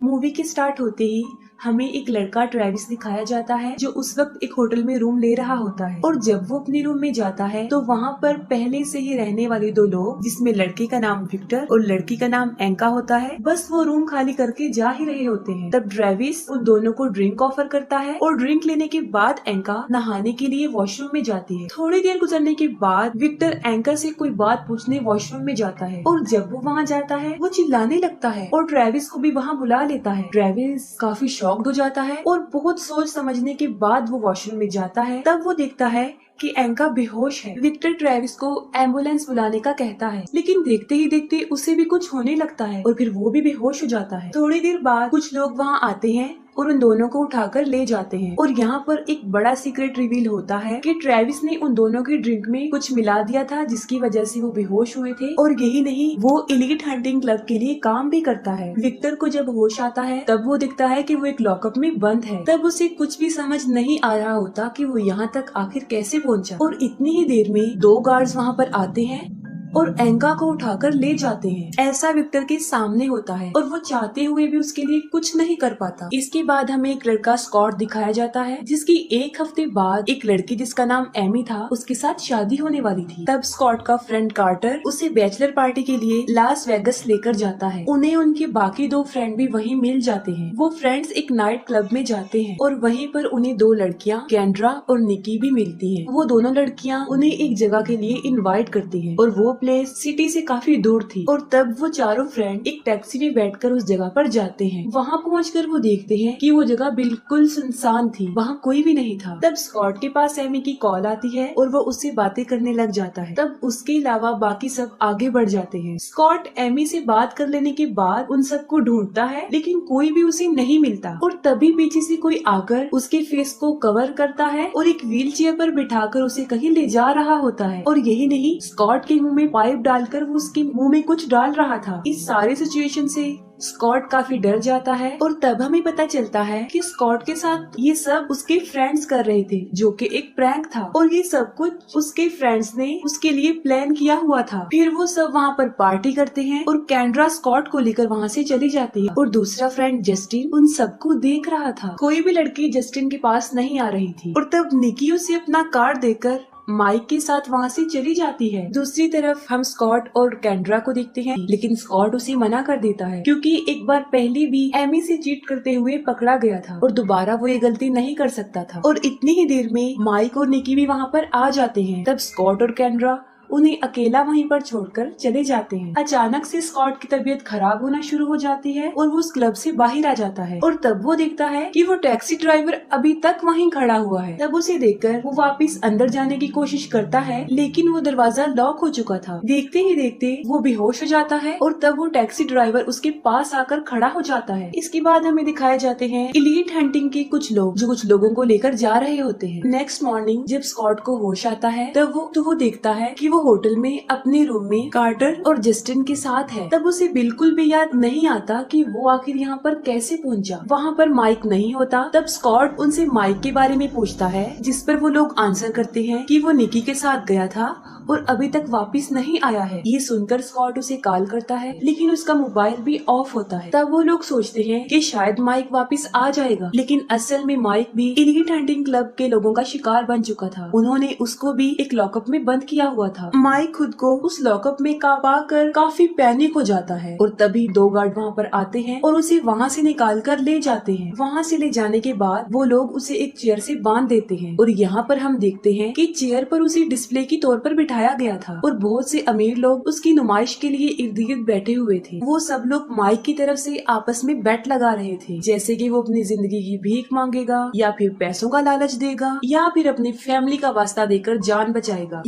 Movie के start होते ही हमें एक लड़का ट्रेविस दिखाया जाता है जो उस वक्त एक होटल में रूम ले रहा होता है। और जब वो अपने रूम में जाता है तो वहाँ पर पहले से ही रहने वाले दो लोग, जिसमें लड़के का नाम विक्टर और लड़की का नाम एंका होता है, बस वो रूम खाली करके जा ही रहे होते हैं। तब ट्रेविस उन दोनों को ड्रिंक ऑफर करता है और ड्रिंक लेने के बाद एंका नहाने के लिए वॉशरूम में जाती है। थोड़ी देर गुजरने के बाद विक्टर एंका से कोई बात पूछने वॉशरूम में जाता है और जब वो वहाँ जाता है वो चिल्लाने लगता है और ट्रेविस को भी वहाँ बुला लेता है। ट्रेविस काफी शॉक्ड हो जाता है और बहुत सोच समझने के बाद वो वॉशरूम में जाता है। तब वो देखता है कि एंका बेहोश है। विक्टर ट्रेविस को एम्बुलेंस बुलाने का कहता है, लेकिन देखते ही देखते उसे भी कुछ होने लगता है और फिर वो भी बेहोश हो जाता है। थोड़ी देर बाद कुछ लोग वहाँ आते हैं और उन दोनों को उठाकर ले जाते हैं और यहाँ पर एक बड़ा सीक्रेट रिवील होता है कि ट्रेविस ने उन दोनों की ड्रिंक में कुछ मिला दिया था, जिसकी वजह से वो बेहोश हुए थे। और यही नहीं, वो एलीट हंटिंग क्लब के लिए काम भी करता है। विक्टर को जब होश आता है तब वो दिखता है कि वो एक लॉकअप में बंद है। तब उसे कुछ भी समझ नहीं आ रहा होता कि वो यहाँ तक आखिर कैसे पहुँचा। और इतनी ही देर में दो गार्ड्स वहाँ पर आते हैं और एंका को उठाकर ले जाते हैं। ऐसा विक्टर के सामने होता है और वो चाहते हुए भी उसके लिए कुछ नहीं कर पाता। इसके बाद हमें एक लड़का स्कॉट दिखाया जाता है, जिसकी एक हफ्ते बाद एक लड़की जिसका नाम एमी था उसके साथ शादी होने वाली थी। तब स्कॉट का फ्रेंड कार्टर उसे बैचलर पार्टी के लिए लास वेगस लेकर जाता है। उन्हें उनके बाकी दो फ्रेंड भी वहीं मिल जाते हैं। वो फ्रेंड्स एक नाइट क्लब में जाते हैं और वहीं पर उन्हें दो लड़कियां कैंड्रा और निकी भी मिलती हैं। वो दोनों लड़कियां उन्हें एक जगह के लिए इनवाइट करती हैं और वो प्लेस सिटी से काफी दूर थी। और तब वो चारों फ्रेंड एक टैक्सी में बैठकर उस जगह पर जाते हैं। वहाँ पहुंचकर वो देखते हैं कि वो जगह बिल्कुल सुनसान थी, वहाँ कोई भी नहीं था। तब स्कॉट के पास एमी की कॉल आती है और वो उससे बातें करने लग जाता है। तब उसके अलावा बाकी सब आगे बढ़ जाते हैं। स्कॉट एमी से बात कर लेने के बाद उन सबको ढूंढता है, लेकिन कोई भी उसे नहीं मिलता। और तभी पीछे से कोई आकर उसके फेस को कवर करता है और एक व्हील चेयर पर बिठाकर उसे कहीं ले जा रहा होता है। और यही नहीं, स्कॉट के मुंह में पाइप डालकर वो उसके मुंह में कुछ डाल रहा था। इस सारे सिचुएशन से स्कॉट काफी डर जाता है और तब हमें पता चलता है कि स्कॉट के साथ ये सब उसके फ्रेंड्स कर रहे थे, जो कि एक प्रैंक था। और ये सब कुछ उसके फ्रेंड्स ने उसके लिए प्लान किया हुआ था। फिर वो सब वहाँ पर पार्टी करते हैं और कैंड्रा स्कॉट को लेकर वहाँ से चली जाती है और दूसरा फ्रेंड जस्टिन उन सबको देख रहा था। कोई भी लड़की जस्टिन के पास नहीं आ रही थी। और तब निकी उसे अपना कार्ड देकर माइक के साथ वहाँ से चली जाती है। दूसरी तरफ हम स्कॉट और कैंड्रा को देखते हैं, लेकिन स्कॉट उसे मना कर देता है क्योंकि एक बार पहले भी एमी से चीट करते हुए पकड़ा गया था और दोबारा वो ये गलती नहीं कर सकता था। और इतनी ही देर में माइक और निकी भी वहाँ पर आ जाते हैं। तब स्कॉट और कैंड्रा उन्हें अकेला वहीं पर छोड़कर चले जाते हैं। अचानक से स्कॉट की तबीयत खराब होना शुरू हो जाती है और वो उस क्लब से बाहर आ जाता है। और तब वो देखता है कि वो टैक्सी ड्राइवर अभी तक वहीं खड़ा हुआ है। तब उसे देखकर वो वापस अंदर जाने की कोशिश करता है, लेकिन वो दरवाजा लॉक हो चुका था। देखते ही देखते वो बेहोश हो जाता है और तब वो टैक्सी ड्राइवर उसके पास आकर खड़ा हो जाता है। इसके बाद हमें दिखाए जाते हैं एलीट हंटिंग के कुछ लोग, जो कुछ लोगों को लेकर जा रहे होते हैं। नेक्स्ट मॉर्निंग जब स्कॉट को होश आता है तब वो देखता है कि वो होटल में अपने रूम में कार्टर और जस्टिन के साथ है। तब उसे बिल्कुल भी याद नहीं आता कि वो आखिर यहाँ पर कैसे पहुँचा। वहाँ पर माइक नहीं होता। तब स्कॉट उनसे माइक के बारे में पूछता है, जिस पर वो लोग आंसर करते हैं कि वो निकी के साथ गया था और अभी तक वापस नहीं आया है। ये सुनकर स्कॉट उसे कॉल करता है, लेकिन उसका मोबाइल भी ऑफ होता है। तब वो लोग सोचते हैं कि शायद माइक वापस आ जाएगा, लेकिन असल में माइक भी एलीट हंटिंग क्लब के लोगों का शिकार बन चुका था। उन्होंने उसको भी एक लॉकअप में बंद किया हुआ था। माइक खुद को उस लॉकअप में पाकर काफी पैनिक हो जाता है और तभी दो गार्ड वहाँ पर आते हैं और उसे वहाँ से निकाल कर ले जाते हैं। वहाँ से ले जाने के बाद वो लोग उसे एक चेयर से बांध देते हैं और यहाँ पर हम देखते हैं कि चेयर पर उसे डिस्प्ले की तौर पर बिठाया गया था और बहुत से अमीर लोग उसकी नुमाइश के लिए इर्द गिर्द बैठे हुए थे। वो सब लोग माइक की तरफ से आपस में बेट लगा रहे थे, जैसे कि वो अपनी जिंदगी की भीख मांगेगा या फिर पैसों का लालच देगा या फिर अपनी फैमिली का वास्ता देकर जान बचाएगा।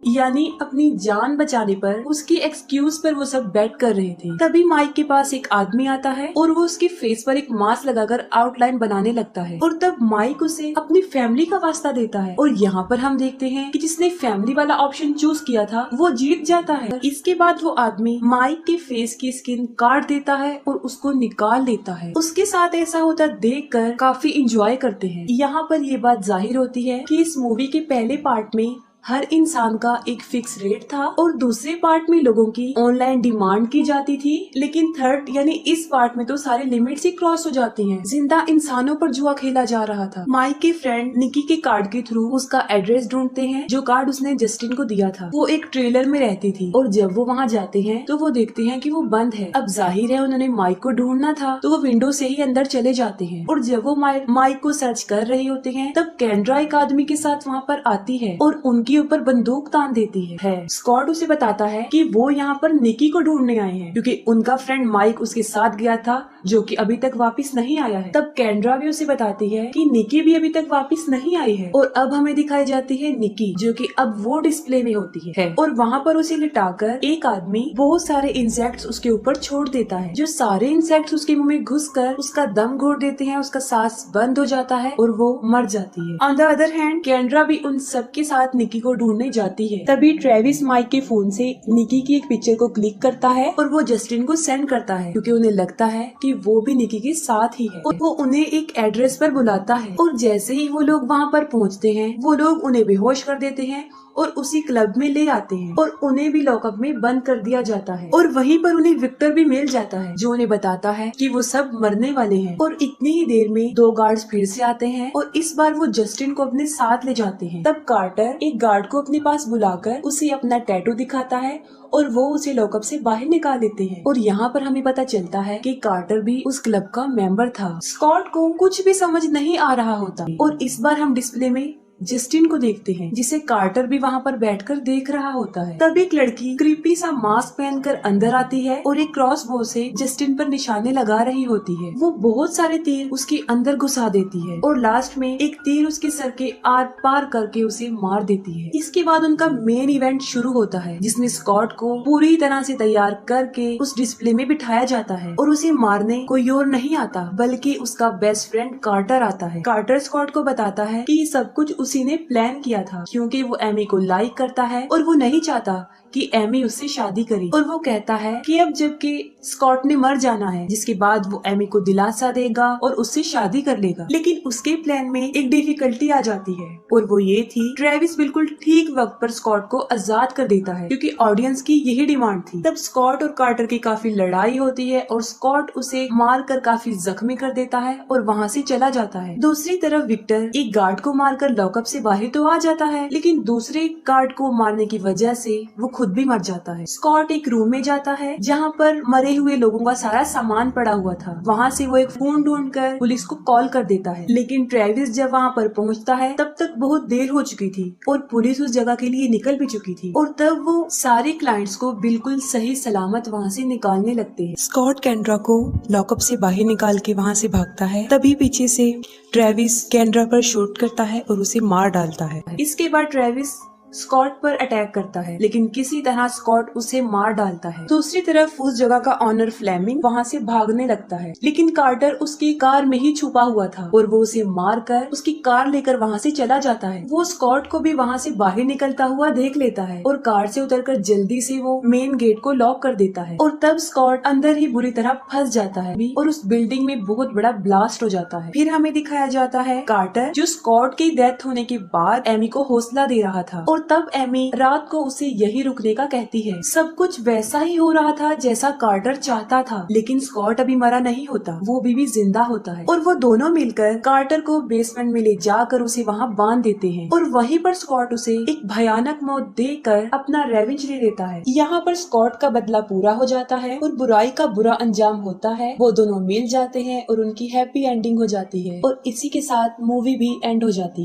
यानी अपनी जान बचाने पर उसकी एक्सक्यूज पर वो सब बैट कर रहे थे। तभी माइक के पास एक आदमी आता है और वो उसके फेस पर एक मास्क लगाकर आउटलाइन बनाने लगता है और तब माइक उसे अपनी फैमिली का वास्ता देता है और यहाँ पर हम देखते हैं कि जिसने फैमिली वाला ऑप्शन चूज किया था वो जीत जाता है। इसके बाद वो आदमी माइक के फेस की स्किन काट देता है और उसको निकाल लेता है। उसके साथ ऐसा होता देखकर काफी इंजॉय करते हैं। यहाँ पर ये बात जाहिर होती है कि इस मूवी के पहले पार्ट में हर इंसान का एक फिक्स रेट था और दूसरे पार्ट में लोगों की ऑनलाइन डिमांड की जाती थी, लेकिन थर्ड यानी इस पार्ट में तो सारी लिमिट्स ही क्रॉस हो जाती हैं। जिंदा इंसानों पर जुआ खेला जा रहा था। माइक के फ्रेंड निकी के कार्ड के थ्रू उसका एड्रेस ढूंढते हैं, जो कार्ड उसने जस्टिन को दिया था। वो एक ट्रेलर में रहती थी और जब वो वहाँ जाते हैं तो वो देखते हैं कि वो बंद है। अब जाहिर है उन्होंने माइक को ढूंढना था, तो वो विंडो से ही अंदर चले जाते हैं। और जब वो माइक को सर्च कर रहे होते हैं तब केंड्रा एक आदमी के साथ वहाँ पर आती है और उनके ऊपर बंदूक तान देती है। स्कॉट उसे बताता है कि वो यहाँ पर निकी को ढूंढने आए हैं, क्योंकि उनका फ्रेंड माइक उसके साथ गया था, जो कि अभी तक वापस नहीं आया है। तब केंड्रा भी उसे बताती है कि निकी भी अभी तक वापस नहीं आई है। और अब हमें दिखाई जाती है निकी, जो कि अब वो डिस्प्ले में होती है और वहाँ पर उसे लिटाकर एक आदमी बहुत सारे इंसेक्ट्स उसके ऊपर छोड़ देता है। जो सारे इंसेक्ट्स उसके मुंह में घुसकर उसका दम घोट देते हैं, उसका सांस बंद हो जाता है और वो मर जाती है। On the other hand Kendra भी उन सबके साथ निकी को ढूंढने जाती है। तभी ट्रेविस माइक के फोन से निकी की एक पिक्चर को क्लिक करता है और वो जस्टिन को सेंड करता है, क्योंकि उन्हें लगता है कि वो भी निकी के साथ ही है। और वो उन्हें एक एड्रेस पर बुलाता है और जैसे ही वो लोग वहाँ पर पहुँचते हैं वो लोग उन्हें बेहोश कर देते हैं और उसी क्लब में ले आते हैं और उन्हें भी लॉकअप में बंद कर दिया जाता है। और वहीं पर उन्हें विक्टर भी मिल जाता है, जो उन्हें बताता है कि वो सब मरने वाले हैं। और इतनी ही देर में दो गार्ड्स फिर से आते हैं और इस बार वो जस्टिन को अपने साथ ले जाते हैं। तब कार्टर एक गार्ड को अपने पास बुलाकर उसे अपना टैटू दिखाता है और वो उसे लॉकअप से बाहर निकाल देते हैं। और यहाँ पर हमें पता चलता है कि कार्टर भी उस क्लब का मेंबर था। स्कॉट को कुछ भी समझ नहीं आ रहा होता और इस बार हम डिस्प्ले में जस्टिन को देखते हैं, जिसे कार्टर भी वहाँ पर बैठकर देख रहा होता है। तब एक लड़की क्रीपी सा मास्क पहनकर अंदर आती है और एक क्रॉस बो से जस्टिन पर निशाने लगा रही होती है। वो बहुत सारे तीर उसके अंदर घुसा देती है और लास्ट में एक तीर उसके सर के आर पार करके उसे मार देती है। इसके बाद उनका मेन इवेंट शुरू होता है, जिसमें स्कॉट को पूरी तरह से तैयार करके उस डिस्प्ले में बिठाया जाता है और उसे मारने कोई और नहीं आता, बल्कि उसका बेस्ट फ्रेंड कार्टर आता है। कार्टर स्कॉट को बताता है कि ये सब कुछ उसी ने प्लान किया था, क्योंकि वो एमी को लाइक करता है और वो नहीं चाहता कि एमी उससे शादी करे। और वो कहता है कि अब जबकि स्कॉट ने मर जाना है, जिसके बाद वो एमी को दिलासा देगा और उससे शादी कर लेगा। लेकिन उसके प्लान में एक डिफिकल्टी आ जाती है और वो ये थी, ट्रेविस बिल्कुल ठीक वक्त पर स्कॉट को आजाद कर देता है, क्योंकि ऑडियंस की यही डिमांड थी। तब स्कॉट और कार्टर की काफी लड़ाई होती है और स्कॉट उसे मारकर काफी जख्मी कर देता है और वहाँ से चला जाता है। दूसरी तरफ विक्टर एक गार्ड को मारकर लॉकअप से बाहर तो आ जाता है, लेकिन दूसरे गार्ड को मारने की वजह से वो खुद भी मर जाता है। स्कॉट एक रूम में जाता है जहाँ पर मरे हुए लोगों का सारा सामान पड़ा हुआ था। वहाँ से वो एक फोन ढूंढकर पुलिस को कॉल कर देता है, लेकिन ट्रेविस जब वहाँ पर पहुँचता है तब तक बहुत देर हो चुकी थी और पुलिस उस जगह के लिए निकल भी चुकी थी। और तब वो सारे क्लाइंट्स को बिल्कुल सही सलामत वहाँ से निकालने लगते हैं। स्कॉट केंड्रा को लॉकअप से बाहर निकाल के वहाँ से भागता है, तभी पीछे से ट्रेविस केंड्रा पर शूट करता है और उसे मार डालता है। इसके बाद ट्रेविस स्कॉट पर अटैक करता है, लेकिन किसी तरह स्कॉट उसे मार डालता है। दूसरी तरफ उस जगह का ऑनर फ्लेमिंग वहाँ से भागने लगता है, लेकिन कार्टर उसकी कार में ही छुपा हुआ था और वो उसे मारकर उसकी कार लेकर वहाँ से चला जाता है। वो स्कॉट को भी वहाँ से बाहर निकलता हुआ देख लेता है और कार से उतरकर जल्दी से वो मेन गेट को लॉक कर देता है। और तब स्कॉट अंदर ही बुरी तरह फंस जाता है और उस बिल्डिंग में बहुत बड़ा ब्लास्ट हो जाता है। फिर हमें दिखाया जाता है कार्टर, जो स्कॉट की डेथ होने के बाद एमी को हौसला दे रहा था और तब एमी रात को उसे यही रुकने का कहती है। सब कुछ वैसा ही हो रहा था जैसा कार्टर चाहता था, लेकिन स्कॉट अभी मरा नहीं होता, वो भी जिंदा होता है और वो दोनों मिलकर कार्टर को बेसमेंट में ले जाकर उसे वहाँ बांध देते हैं और वहीं पर स्कॉट उसे एक भयानक मौत देकर अपना रेवेंज ले लेता है। यहाँ पर स्कॉट का बदला पूरा हो जाता है और बुराई का बुरा अंजाम होता है। वो दोनों मिल जाते हैं और उनकी हैप्पी एंडिंग हो जाती है और इसी के साथ मूवी भी एंड हो जाती है।